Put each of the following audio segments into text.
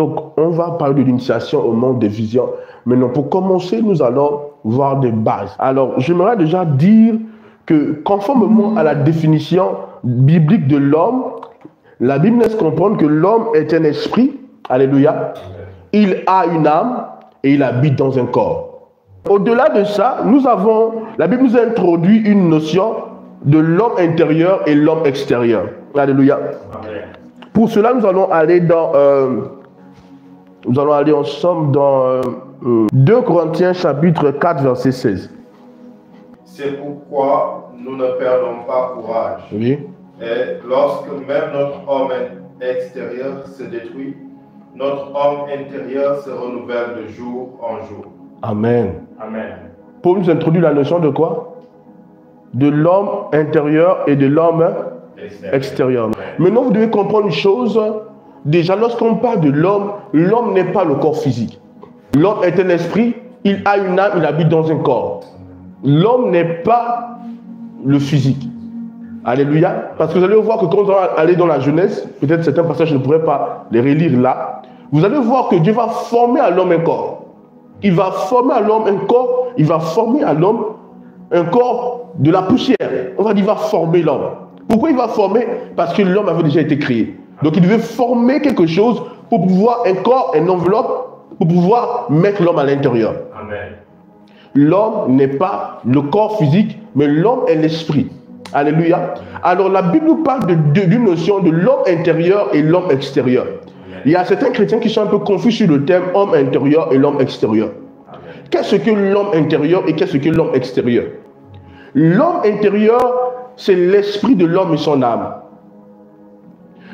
Donc, on va parler de l'initiation au monde des visions. Maintenant, pour commencer, nous allons voir des bases. Alors, j'aimerais déjà dire que, conformément à la définition biblique de l'homme, la Bible laisse comprendre que l'homme est un esprit. Alléluia. Il a une âme et il habite dans un corps. Au-delà de ça, la Bible nous a introduit une notion de l'homme intérieur et l'homme extérieur. Alléluia. Amen. Pour cela, nous allons aller ensemble dans 2 Corinthiens chapitre 4, verset 16. C'est pourquoi nous ne perdons pas courage. Oui. Et lorsque même notre homme extérieur se détruit, notre homme intérieur se renouvelle de jour en jour. Amen. Amen. Pour nous introduire la notion de quoi? De l'homme intérieur et de l'homme extérieur. Maintenant, vous devez comprendre une chose. Déjà, lorsqu'on parle de l'homme, l'homme n'est pas le corps physique. L'homme est un esprit, il a une âme, il habite dans un corps. L'homme n'est pas le physique. Alléluia. Parce que vous allez voir que quand on va aller dans la Genèse, peut-être certains passages, je ne pourrais pas les relire là, vous allez voir que Dieu va former à l'homme un corps. Il va former à l'homme un corps, il va former à l'homme un corps de la poussière. On va dire, il va former l'homme. Pourquoi il va former? Parce que l'homme avait déjà été créé. Donc il devait former quelque chose pour pouvoir, un corps, une enveloppe, pour pouvoir mettre l'homme à l'intérieur. Amen. L'homme n'est pas le corps physique, mais l'homme est l'esprit. Alléluia. Alors la Bible nous parle d'une notion de l'homme intérieur et l'homme extérieur. Il y a certains chrétiens qui sont un peu confus sur le terme homme intérieur et l'homme extérieur. Qu'est-ce que l'homme intérieur et qu'est-ce que l'homme extérieur? L'homme intérieur, c'est l'esprit de l'homme et son âme.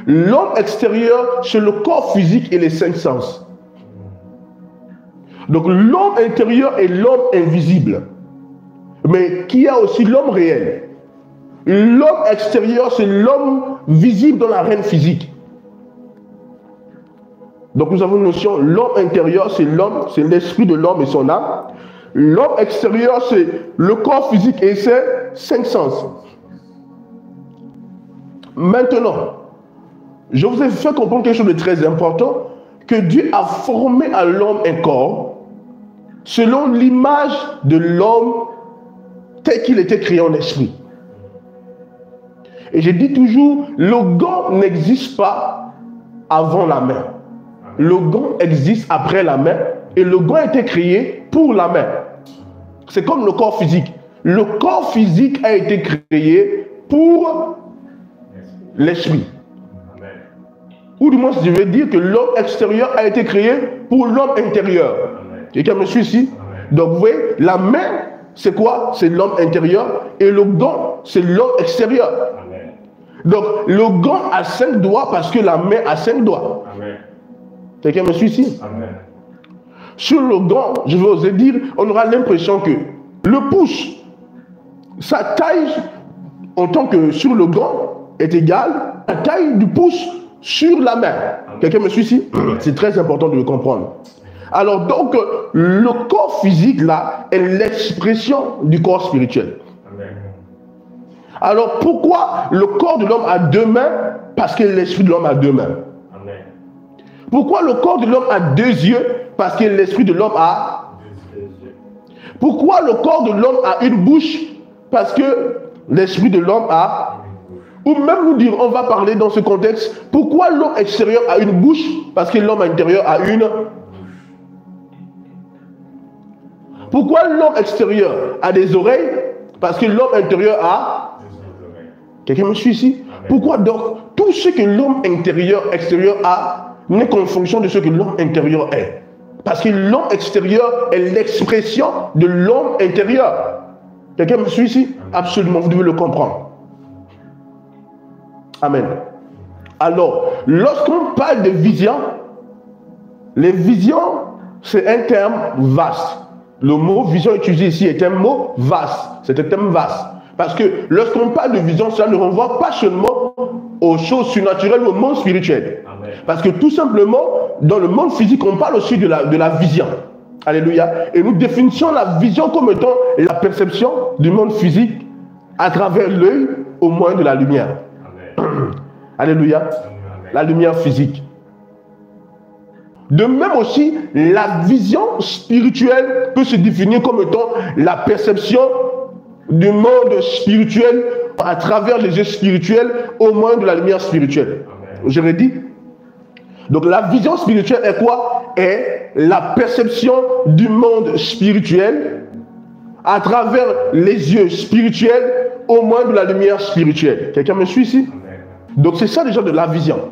L'homme extérieur, c'est le corps physique et les 5 sens. Donc l'homme intérieur est l'homme invisible, mais qui a aussi l'homme réel. L'homme extérieur, c'est l'homme visible dans la reine physique. Donc nous avons une notion, l'homme intérieur, c'est l'homme, c'est l'esprit de l'homme et son âme. L'homme extérieur, c'est le corps physique et ses 5 sens. Maintenant, je vous ai fait comprendre quelque chose de très important, que Dieu a formé à l'homme un corps selon l'image de l'homme tel qu'il était créé en esprit. Et je dis toujours, le gant n'existe pas avant la main. Le gant existe après la main et le gant a été créé pour la main. C'est comme le corps physique. Le corps physique a été créé pour l'esprit. Ou du moins, je veux dire que l'homme extérieur a été créé pour l'homme intérieur. Quelqu'un me suit ici? Donc vous voyez, la main, c'est quoi? C'est l'homme intérieur et le gant, c'est l'homme extérieur. Donc le gant a 5 doigts parce que la main a 5 doigts. Quelqu'un me suit ici? Amen. Sur le gant, je vais oser dire, on aura l'impression que le pouce, sa taille en tant que sur le gant est égale à la taille du pouce sur la main. Quelqu'un me suit ici? C'est très important de le comprendre. Alors donc, le corps physique là est l'expression du corps spirituel. Amen. Alors pourquoi le corps de l'homme a 2 mains? Parce que l'esprit de l'homme a 2 mains. Pourquoi le corps de l'homme a 2 yeux? Parce que l'esprit de l'homme a 2 yeux. Pourquoi le corps de l'homme a une bouche? Parce que l'esprit de l'homme a... Ou même nous dire, on va parler dans ce contexte, pourquoi l'homme extérieur a une bouche? Parce que l'homme intérieur a une... Pourquoi l'homme extérieur a des oreilles? Parce que l'homme intérieur a... Quelqu'un me suit ici? Pourquoi donc tout ce que l'homme extérieur a n'est qu'en fonction de ce que l'homme intérieur est. Parce que l'homme extérieur est l'expression de l'homme intérieur. Quelqu'un me suit ici? Absolument, vous devez le comprendre. Amen. Alors, lorsqu'on parle de vision, les visions, c'est un terme vaste. Le mot vision utilisé ici est un mot vaste. C'est un terme vaste. Parce que lorsqu'on parle de vision, cela ne renvoie pas seulement aux choses surnaturelles ou au monde spirituel. Amen. Parce que tout simplement, dans le monde physique, on parle aussi de la vision. Alléluia. Et nous définissons la vision comme étant la perception du monde physique à travers l'œil au moyen de la lumière. Amen. Alléluia. Amen. La lumière physique. De même aussi, la vision spirituelle peut se définir comme étant la perception du monde spirituel à travers les yeux spirituels au moyen de la lumière spirituelle. Je l'ai dit. Donc la vision spirituelle est quoi? Est la perception du monde spirituel à travers les yeux spirituels au moyen de la lumière spirituelle. Quelqu'un me suit ici? Donc c'est ça déjà de la vision.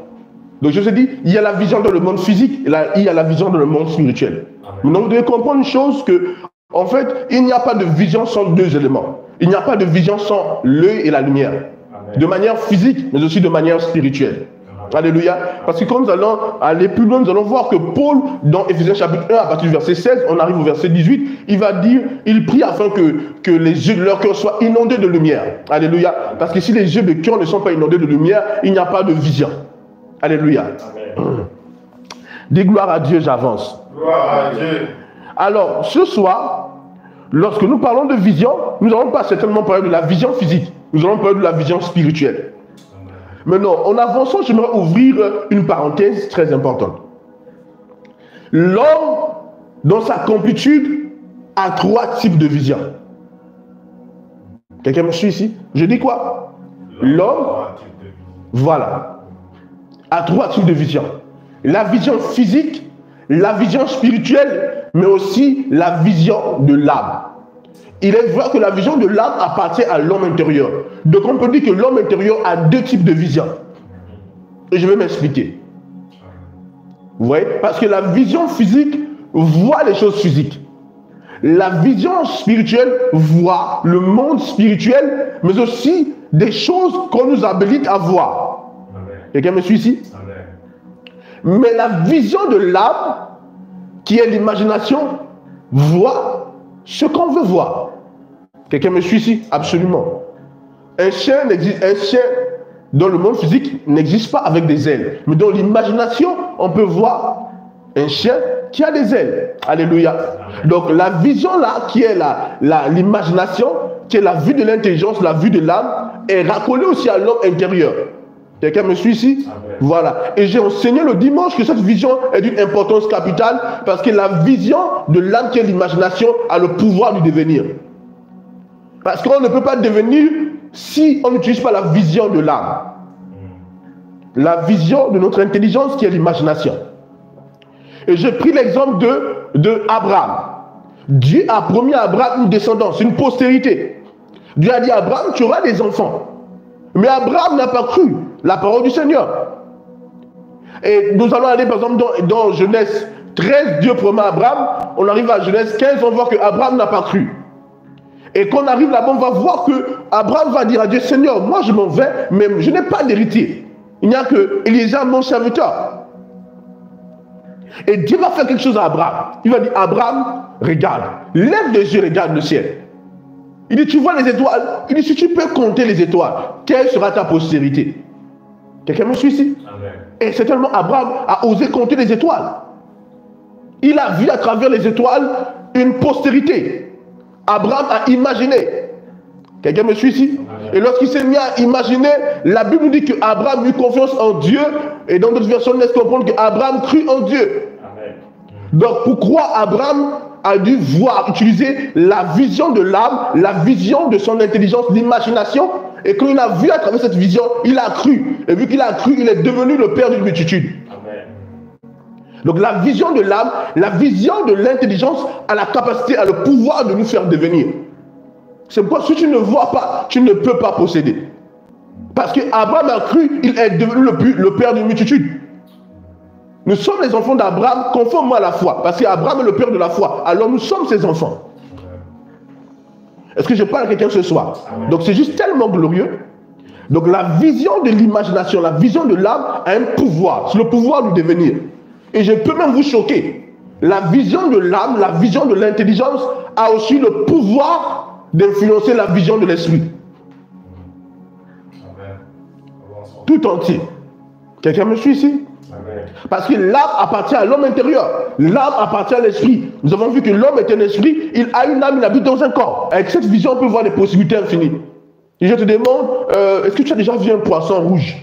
Donc je vous ai dit, il y a la vision dans le monde physique, et il y a la vision dans le monde spirituel. Maintenant vous devez comprendre une chose que, en fait, il n'y a pas de vision sans deux éléments. Il n'y a pas de vision sans l'œil et la lumière. Amen. De manière physique, mais aussi de manière spirituelle. Amen. Alléluia. Parce que quand nous allons aller plus loin, nous allons voir que Paul, dans Éphésiens chapitre 1, à partir du verset 16, on arrive au verset 18, il va dire, il prie afin que les yeux de leur cœur soient inondés de lumière. Alléluia. Parce que si les yeux de cœur ne sont pas inondés de lumière, il n'y a pas de vision. Alléluia. Amen. Dis gloire à Dieu, j'avance. Gloire à Dieu. Alors, ce soir, lorsque nous parlons de vision, nous n'allons pas certainement parler de la vision physique, nous allons parler de la vision spirituelle. Maintenant, en avançant, j'aimerais ouvrir une parenthèse très importante. L'homme, dans sa complétude, a trois types de vision. Quelqu'un me suit ici? Je dis quoi? L'homme, voilà, a trois types de vision. La vision physique, la vision spirituelle, mais aussi la vision de l'âme. Il est vrai que la vision de l'âme appartient à l'homme intérieur. Donc on peut dire que l'homme intérieur a deux types de vision. Et je vais m'expliquer. Vous voyez? Parce que la vision physique voit les choses physiques. La vision spirituelle voit le monde spirituel, mais aussi des choses qu'on nous habilite à voir. Quelqu'un me suit ici? Amen. Mais la vision de l'âme, qui est l'imagination, voit ce qu'on veut voir. Quelqu'un me suit ici? Absolument. Un chien dans le monde physique n'existe pas avec des ailes. Mais dans l'imagination, on peut voir un chien qui a des ailes. Alléluia. Donc la vision là, qui est l'imagination, qui est la vue de l'intelligence, la vue de l'âme, est raccordée aussi à l'homme intérieur. Quelqu'un me suit ici? Amen. Voilà. Et j'ai enseigné le dimanche que cette vision est d'une importance capitale parce que la vision de l'âme qui est l'imagination a le pouvoir du devenir. Parce qu'on ne peut pas devenir si on n'utilise pas la vision de l'âme. La vision de notre intelligence qui est l'imagination. Et j'ai pris l'exemple de Abraham. Dieu a promis à Abraham une descendance, une postérité. Dieu a dit à Abraham, tu auras des enfants. Mais Abraham n'a pas cru la parole du Seigneur. Et nous allons aller par exemple dans Genèse 13, Dieu promet à Abraham. On arrive à Genèse 15, on voit que Abraham n'a pas cru. Et quand on arrive là-bas, on va voir que Abraham va dire à Dieu, Seigneur, moi je m'en vais, mais je n'ai pas d'héritier. Il n'y a que Élisée, mon serviteur. Et Dieu va faire quelque chose à Abraham. Il va dire, Abraham, regarde, lève les yeux, regarde le ciel. Il dit, tu vois les étoiles? Il dit, si tu peux compter les étoiles, quelle sera ta postérité? Quelqu'un me suit ici? Amen. Et certainement, Abraham a osé compter les étoiles. Il a vu à travers les étoiles une postérité. Abraham a imaginé. Quelqu'un me suit ici? Amen. Et lorsqu'il s'est mis à imaginer, la Bible nous dit qu'Abraham eut confiance en Dieu. Et dans d'autres versions, on laisse comprendre qu'Abraham crut en Dieu. Amen. Donc, pour croire, Abraham a dû voir, utiliser la vision de l'âme, la vision de son intelligence, l'imagination. Et quand il a vu à travers cette vision, il a cru. Et vu qu'il a cru, il est devenu le père d'une multitude. Amen. Donc la vision de l'âme, la vision de l'intelligence a la capacité, a le pouvoir de nous faire devenir. C'est pourquoi si tu ne vois pas, tu ne peux pas posséder. Parce qu'Abraham a cru, il est devenu le père d'une multitude. Nous sommes les enfants d'Abraham conformément à la foi. Parce qu'Abraham est le père de la foi. Alors nous sommes ses enfants. Est-ce que je parle à quelqu'un ce soir? Amen. Donc c'est juste tellement glorieux. Donc la vision de l'imagination, la vision de l'âme a un pouvoir. C'est le pouvoir du devenir. Et je peux même vous choquer. La vision de l'âme, la vision de l'intelligence a aussi le pouvoir d'influencer la vision de l'esprit. Tout entier. Quelqu'un me suit ici? Amen. Parce que l'âme appartient à l'homme intérieur. L'âme appartient à l'esprit. Nous avons vu que l'homme est un esprit. Il a une âme, il habite dans un corps. Avec cette vision, on peut voir des possibilités infinies. Et je te demande, est-ce que tu as déjà vu un poisson rouge?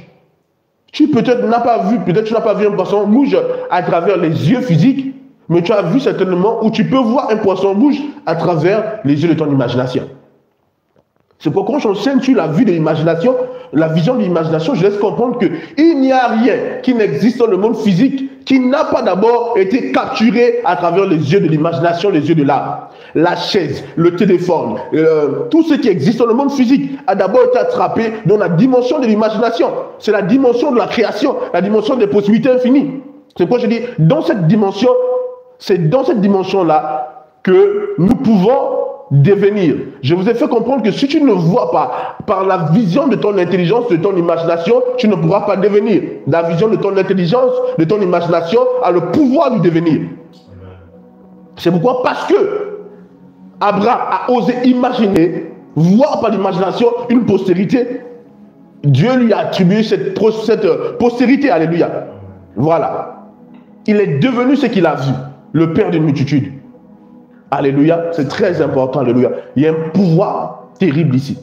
Tu peut-être n'as pas vu, peut-être tu n'as pas vu un poisson rouge à travers les yeux physiques, mais tu as vu certainement où tu peux voir un poisson rouge à travers les yeux de ton imagination. C'est pourquoi quand j'enseigne sur la vue de l'imagination, la vision de l'imagination, je laisse comprendre qu'il n'y a rien qui n'existe dans le monde physique qui n'a pas d'abord été capturé à travers les yeux de l'imagination, les yeux de l'âme. La chaise, le téléphone, tout ce qui existe dans le monde physique a d'abord été attrapé dans la dimension de l'imagination. C'est la dimension de la création, la dimension des possibilités infinies. C'est pourquoi je dis, dans cette dimension, c'est dans cette dimension-là que nous pouvons devenir. Je vous ai fait comprendre que si tu ne vois pas par la vision de ton intelligence, de ton imagination, tu ne pourras pas devenir. La vision de ton intelligence, de ton imagination a le pouvoir du devenir. C'est pourquoi, parce que Abraham a osé imaginer, voir par l'imagination une postérité, Dieu lui a attribué cette postérité. Alléluia. Voilà. Il est devenu ce qu'il a vu, le père d'une multitude. Alléluia, c'est très important, alléluia. Il y a un pouvoir terrible ici.